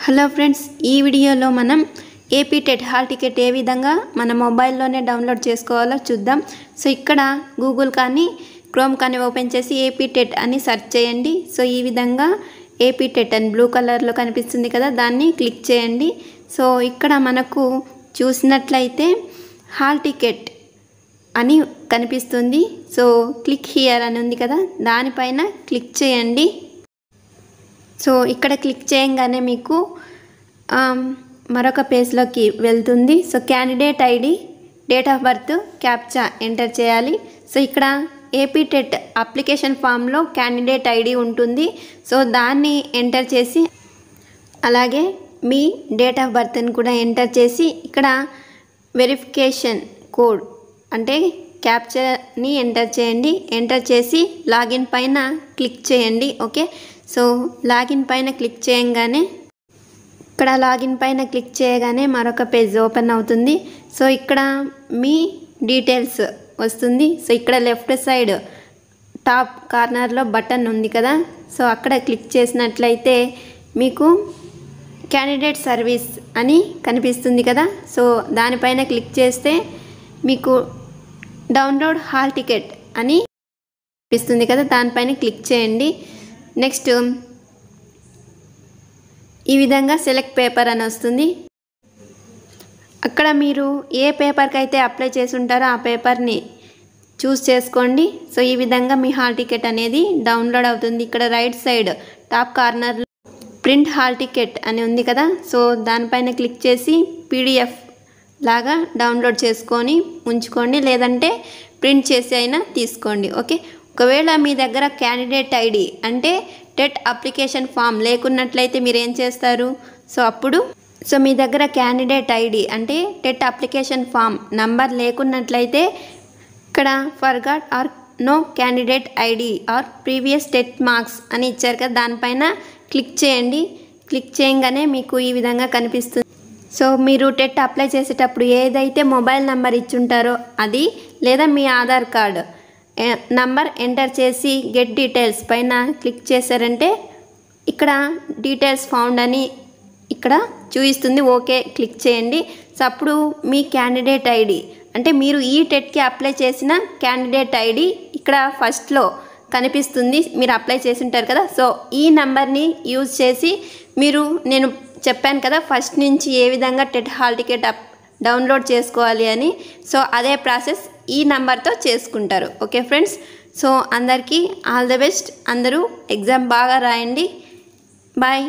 Hello friends, ఈ వీడియోలో మనం ఏపీ టెట్ హాల్ టికెట్ ఏ విధంగా మన మొబైల్లోనే డౌన్లోడ్ చేసుకోవాలో చూద్దాం. సో ఇక్కడ గూగుల్ కానీ క్రోమ్ కానీ ఓపెన్ చేసి ఏపీ టెట్ అని సెర్చ్ చేయండి. సో ఈ విధంగా ఏపీ టెట్ అని బ్లూ కలర్లో కనిపిస్తుంది కదా, దాన్ని క్లిక్ చేయండి. సో ఇక్కడ మనకు చూసినట్లయితే హాల్ టికెట్ అని కనిపిస్తుంది. సో క్లిక్ హియర్ అని ఉంది కదా, దానిపైన క్లిక్ చేయండి. సో ఇక్కడ క్లిక్ చేయగానే మీకు మరొక పేజ్లోకి వెళ్తుంది. So candidate ID, date of birth, captcha enter చేయాలి. సో ఇక్కడ ఏపీ టెట్ అప్లికేషన్ ఫామ్లో క్యాండిడేట్ ఐడి ఉంటుంది. సో దాన్ని ఎంటర్ చేసి అలాగే మీ డేట్ ఆఫ్ బర్త్ని కూడా ఎంటర్ చేసి ఇక్కడ వెరిఫికేషన్ కోడ్ అంటే క్యాప్చర్ని ఎంటర్ చేయండి. ఎంటర్ చేసి లాగిన్ పైన క్లిక్ చేయండి. ఓకే, సో లాగిన్ పైన క్లిక్ చేయగానే ఇక్కడ లాగిన్ పైన క్లిక్ చేయగానే మరొక పేజ్ ఓపెన్ అవుతుంది. సో ఇక్కడ మీ డీటెయిల్స్ వస్తుంది. సో ఇక్కడ లెఫ్ట్ సైడ్ టాప్ కార్నర్లో బటన్ ఉంది కదా, సో అక్కడ క్లిక్ చేసినట్లయితే మీకు క్యాండిడేట్ సర్వీస్ అని కనిపిస్తుంది కదా. సో దానిపైన క్లిక్ చేస్తే మీకు డౌన్లోడ్ హాల్ టికెట్ అని కనిపిస్తుంది కదా, దానిపైన క్లిక్ చేయండి. నెక్స్ట్ ఈ విధంగా సెలెక్ట్ పేపర్ అని వస్తుంది. అక్కడ మీరు ఏ పేపర్కి అయితే అప్లై చేసి ఉంటారో ఆ పేపర్ని చూస్ చేసుకోండి. సో ఈ విధంగా మీ హాల్ టికెట్ అనేది డౌన్లోడ్ అవుతుంది. ఇక్కడ రైట్ సైడ్ టాప్ కార్నర్లో ప్రింట్ హాల్ టికెట్ అని ఉంది కదా, సో దానిపైన క్లిక్ చేసి పీడిఎఫ్ లాగా డౌన్లోడ్ చేసుకొని ఉంచుకోండి, లేదంటే ప్రింట్ చేసి అయినా తీసుకోండి. ఓకే, ఒకవేళ మీ దగ్గర క్యాండిడేట్ ఐడి అంటే టెట్ అప్లికేషన్ ఫామ్ లేకున్నట్లయితే మీరు ఏం చేస్తారు? సో మీ దగ్గర క్యాండిడేట్ ఐడి అంటే టెట్ అప్లికేషన్ ఫామ్ నంబర్ లేకున్నట్లయితే ఇక్కడ forgot or know candidate ID or previous TET marks అని ఇచ్చారు కదా, దానిపైన క్లిక్ చేయండి. క్లిక్ చేయగానే మీకు ఈ విధంగా కనిపిస్తుంది. సో మీరు టెట్ అప్లై చేసేటప్పుడు ఏదైతే మొబైల్ నెంబర్ ఇచ్చుంటారో అది, లేదా మీ ఆధార్ కార్డు నంబర్ ఎంటర్ చేసి గెట్ డీటెయిల్స్ పైన క్లిక్ చేశారంటే ఇక్కడ డీటెయిల్స్ ఫౌండ్ అని ఇక్కడ చూపిస్తుంది. ఓకే క్లిక్ చేయండి. సో అప్పుడు మీ క్యాండిడేట్ ఐడి అంటే మీరు ఈ టెట్కి అప్లై చేసిన క్యాండిడేట్ ఐడి ఇక్కడ ఫస్ట్లో కనిపిస్తుంది. మీరు అప్లై చేసి ఉంటారు కదా, సో ఈ నెంబర్ని యూజ్ చేసి మీరు, నేను చెప్పాను కదా ఫస్ట్ నుంచి ఏ విధంగా టెట్ హాల్ టికెట్ డౌన్లోడ్ చేసుకోవాలి అని, సో అదే ప్రాసెస్ ఈ నెంబర్తో చేసుకుంటారు. ఓకే ఫ్రెండ్స్, సో అందరికీ ఆల్ ది బెస్ట్. అందరూ ఎగ్జామ్ బాగా రాయండి. బాయ్.